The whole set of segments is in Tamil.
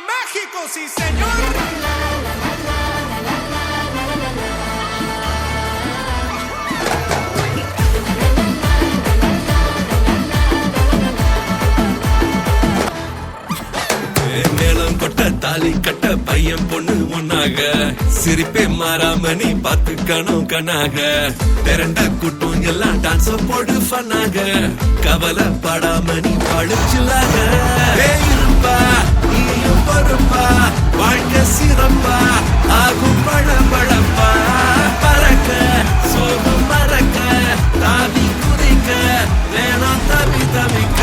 México, sí señor. மேளம் கொட்ட தாலி கட்ட பையன் பொண்ணு ஒன்னாக சிரிப்பே மாறாம நீ பாத்துக்கணும் கண்ணாக திரண்ட கூட்டம் எல்லாம் டான்ஸ் போடு ஃபன்னாக கவலைப்படாம நீ பழிச்சில்லாக இருப்பா நீயும் பொறுப்பா வாழ்க்கை சிறப்பா ஆகும் பழப்பழப்பா பறக்க சோகம் மறக்க தாவி குதிக்க வேணாம் தவி தவிக்க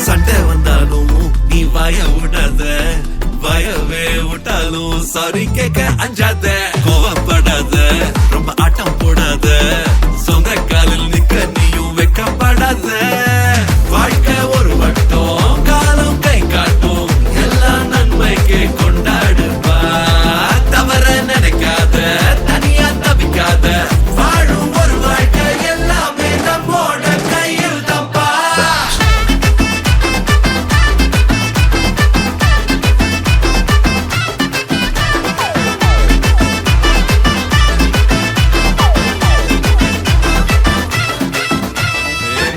சண்டை வந்தாலும் நீ வாய விடாத வயவே விட்டாலும் சாரி கேட்க அஞ்சாத கோவப்படாத ரொம்ப ஆட்டம் போடாத சொந்த காலில் நிக்க நீயும் வைக்கப்படாத வாழ்க்கை ஒரு வட்டம் காலம் கை காட்டும் எல்லா நன்மைக்கு கொண்டாடுவா தவற நினைக்காத தனியா தவிக்காத வாழும் ஒரு வாழ்க்கை எல்லாமே நம்மோட கையில் தப்பா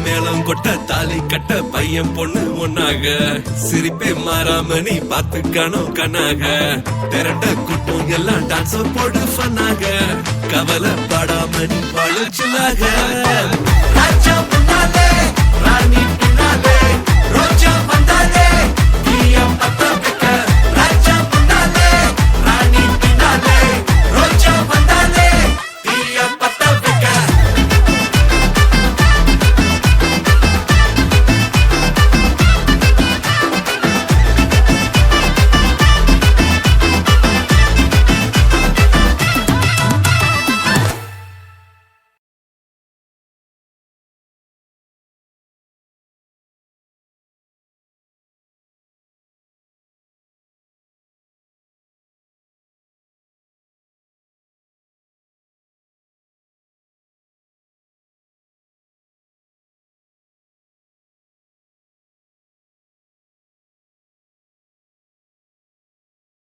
மேளம் கொட்ட தாலி கட்ட பையன் பொண்ணு ஒன்னாக சிரிப்பே மாறாம நீ பாத்துக்கணும் கண்ணாக திரண்ட கூட்டம் எல்லாம் டான்ஸ் போடு ஃபன்னாக கவலைப்படாம நீ பழச்சிலாக